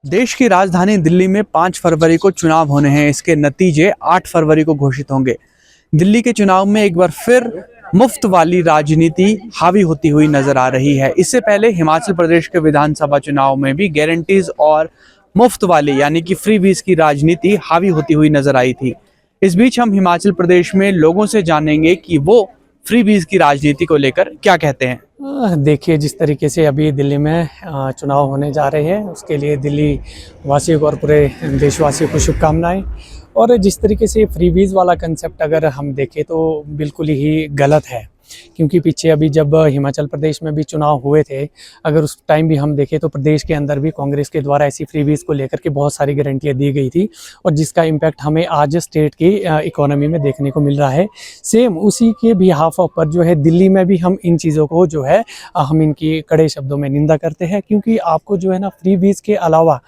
देश की राजधानी दिल्ली में 5 फरवरी को चुनाव होने हैं। इसके नतीजे 8 फरवरी को घोषित होंगे। दिल्ली के चुनाव में एक बार फिर मुफ्त वाली राजनीति हावी होती हुई नजर आ रही है। इससे पहले हिमाचल प्रदेश के विधानसभा चुनाव में भी गारंटीज और मुफ्त वाली यानी कि फ्री वीज की राजनीति हावी होती हुई नजर आई थी। इस बीच हम हिमाचल प्रदेश में लोगों से जानेंगे कि वो फ्री वीज की राजनीति को लेकर क्या कहते हैं। देखिए, जिस तरीके से अभी दिल्ली में चुनाव होने जा रहे हैं, उसके लिए दिल्ली वासियों को और पूरे देशवासियों को शुभकामनाएं। और जिस तरीके से फ्री वीज़ वाला कंसेप्ट अगर हम देखें तो बिल्कुल ही गलत है, क्योंकि पीछे अभी जब हिमाचल प्रदेश में भी चुनाव हुए थे, अगर उस टाइम भी हम देखें तो प्रदेश के अंदर भी कांग्रेस के द्वारा ऐसी फ्री वीज़ को लेकर के बहुत सारी गारंटियाँ दी गई थी, और जिसका इम्पैक्ट हमें आज स्टेट की इकोनॉमी में देखने को मिल रहा है। सेम उसी के बिहाफ पर जो है दिल्ली में भी हम इन चीज़ों को जो है हम इनकी कड़े शब्दों में निंदा करते हैं, क्योंकि आपको जो है ना फ्री वीज़ के अलावा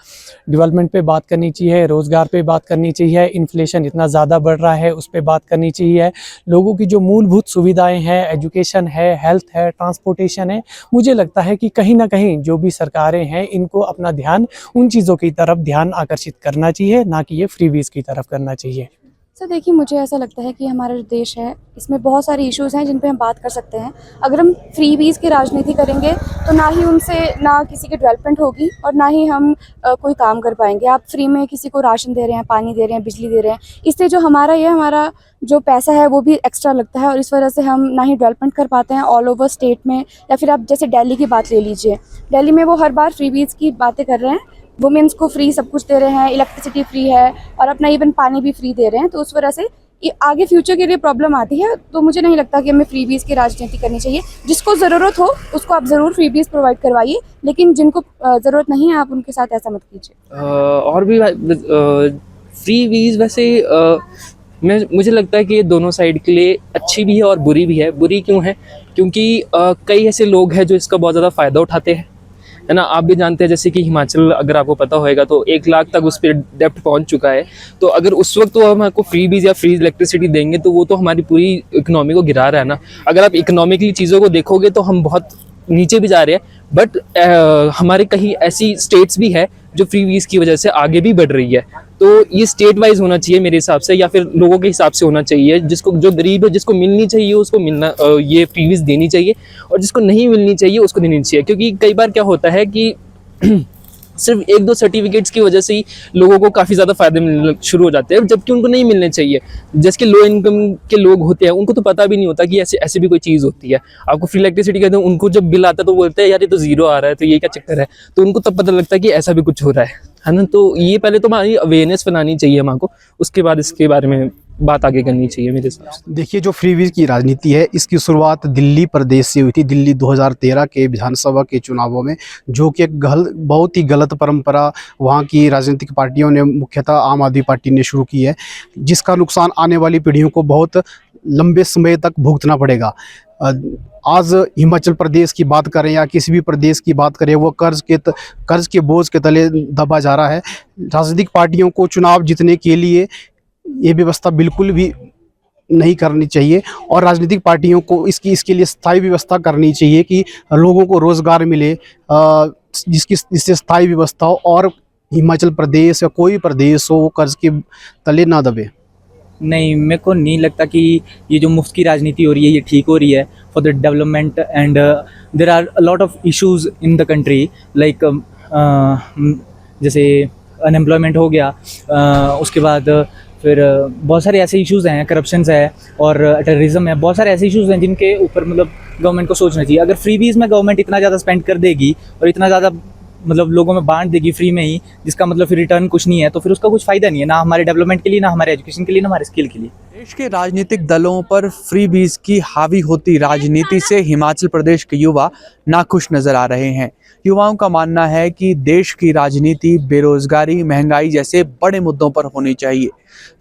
डेवलपमेंट पे बात करनी चाहिए, रोज़गार पे बात करनी चाहिए। इन्फ्लेशन इतना ज़्यादा बढ़ रहा है, उस पर बात करनी चाहिए। लोगों की जो मूलभूत सुविधाएं हैं, एजुकेशन है, हेल्थ है, ट्रांसपोर्टेशन है, मुझे लगता है कि कहीं ना कहीं जो भी सरकारें हैं इनको अपना ध्यान उन चीज़ों की तरफ ध्यान आकर्षित करना चाहिए, ना कि ये फ्री वीज़ की तरफ करना चाहिए। सर देखिए, मुझे ऐसा लगता है कि हमारा जो देश है इसमें बहुत सारे इश्यूज़ हैं जिन पे हम बात कर सकते हैं। अगर हम फ्री वीज़ की राजनीति करेंगे तो ना ही उनसे ना किसी की डेवलपमेंट होगी और ना ही हम कोई काम कर पाएंगे। आप फ्री में किसी को राशन दे रहे हैं, पानी दे रहे हैं, बिजली दे रहे हैं, इससे जो हमारा जो पैसा है वो भी एक्स्ट्रा लगता है, और इस वजह से हम ना ही डेवलपमेंट कर पाते हैं ऑल ओवर स्टेट में। या फिर आप जैसे दिल्ली की बात ले लीजिए, दिल्ली में वो हर बार फ्री वीज़ की बातें कर रहे हैं, वुमेंस को फ्री सब कुछ दे रहे हैं, इलेक्ट्रिसिटी फ्री है और अपना इवन पानी भी फ्री दे रहे हैं। तो उस वजह से ये आगे फ्यूचर के लिए प्रॉब्लम आती है। तो मुझे नहीं लगता कि हमें फ्री बीज की राजनीति करनी चाहिए। जिसको ज़रूरत हो उसको आप ज़रूर फ्री बीज प्रोवाइड करवाइए, लेकिन जिनको ज़रूरत नहीं है आप उनके साथ ऐसा मत कीजिए। और भी फ्री वीज वैसे मुझे लगता है कि ये दोनों साइड के लिए अच्छी भी है और बुरी भी है। बुरी क्यों है? क्योंकि कई ऐसे लोग हैं जो इसका बहुत ज़्यादा फ़ायदा उठाते हैं, है ना। आप भी जानते हैं जैसे कि हिमाचल, अगर आपको पता होएगा तो 1 लाख तक उस पर डेप्ट पहुंच चुका है। तो अगर उस वक्त तो हम आपको फ्री बीज या फ्री इलेक्ट्रिसिटी देंगे तो वो तो हमारी पूरी इकोनॉमी को गिरा रहा है ना। अगर आप इकोनॉमिकली चीज़ों को देखोगे तो हम बहुत नीचे भी जा रहे हैं, बट हमारे कहीं ऐसी स्टेट्स भी है जो फ्री वीज की वजह से आगे भी बढ़ रही है। तो ये स्टेट वाइज होना चाहिए मेरे हिसाब से, या फिर लोगों के हिसाब से होना चाहिए। जिसको जो गरीब है, जिसको मिलनी चाहिए उसको मिलना, ये फ्री वीज देनी चाहिए, और जिसको नहीं मिलनी चाहिए उसको देनी चाहिए। क्योंकि कई बार क्या होता है कि सिर्फ 1-2 सर्टिफिकेट्स की वजह से ही लोगों को काफ़ी ज़्यादा फायदे मिलने शुरू हो जाते हैं, जबकि उनको नहीं मिलने चाहिए। जैसे कि लो इनकम के लोग होते हैं, उनको तो पता भी नहीं होता कि ऐसे भी कोई चीज़ होती है। आपको फ्री इलेक्ट्रिसिटी कहते हैं, उनको जब बिल आता है तो बोलते हैं यार ये तो जीरो आ रहा है, तो ये क्या चक्कर है। तो उनको तब पता लगता है कि ऐसा भी कुछ हो रहा है ना। तो ये पहले तो हमारी अवेयरनेस बनानी चाहिए हमको, उसके बाद इसके बारे में बात आगे करनी चाहिए मेरे हिसाब से। देखिए, जो फ्री वीज की राजनीति है इसकी शुरुआत दिल्ली प्रदेश से हुई थी। दिल्ली 2013 के विधानसभा के चुनावों में, जो कि एक बहुत ही गलत परंपरा वहाँ की राजनीतिक पार्टियों ने, मुख्यतः आम आदमी पार्टी ने शुरू की है, जिसका नुकसान आने वाली पीढ़ियों को बहुत लंबे समय तक भुगतना पड़ेगा। आज हिमाचल प्रदेश की बात करें या किसी भी प्रदेश की बात करें, वो कर्ज के बोझ के तले दबा जा रहा है। राजनीतिक पार्टियों को चुनाव जीतने के लिए ये व्यवस्था बिल्कुल भी नहीं करनी चाहिए, और राजनीतिक पार्टियों को इसके लिए स्थायी व्यवस्था करनी चाहिए कि लोगों को रोज़गार मिले, जिससे स्थायी व्यवस्था हो और हिमाचल प्रदेश या कोई प्रदेश हो वो कर्ज के तले ना दबे। नहीं, मेरे को नहीं लगता कि ये जो मुफ्त की राजनीति हो रही है ये ठीक हो रही है for the development. And there are a lot of issues in the country, like जैसे अनएम्प्लॉयमेंट हो गया, उसके बाद फिर बहुत सारे ऐसे इश्यूज़ हैं, करप्शंस है और टेररिज्म है। बहुत सारे ऐसे इश्यूज़ हैं जिनके ऊपर मतलब गवर्नमेंट को सोचना चाहिए। अगर फ्री बीज में गवर्नमेंट इतना ज़्यादा स्पेंड कर देगी और इतना ज़्यादा मतलब लोगों में बांट देगी फ्री में ही, जिसका मतलब फिर रिटर्न कुछ नहीं है, तो फिर उसका कुछ फ़ायदा नहीं है, ना हमारे डेवलपमेंट के लिए, ना हमारे एजुकेशन के लिए, ना हमारे स्किल के लिए। देश के राजनीतिक दलों पर फ्री बीज की हावी होती राजनीति से हिमाचल प्रदेश के युवा नाखुश नजर आ रहे हैं। युवाओं का मानना है कि देश की राजनीति बेरोजगारी, महंगाई जैसे बड़े मुद्दों पर होनी चाहिए।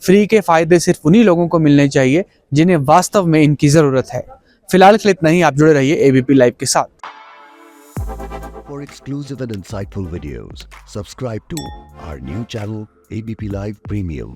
फ्री के फायदे सिर्फ उन्हीं लोगों को मिलने चाहिए जिन्हें वास्तव में इनकी जरूरत है। फिलहाल के लिए इतना ही। आप जुड़े रहिए एबीपी लाइव के साथ। For exclusive and insightful videos, subscribe to our new channel ABP Live Premium.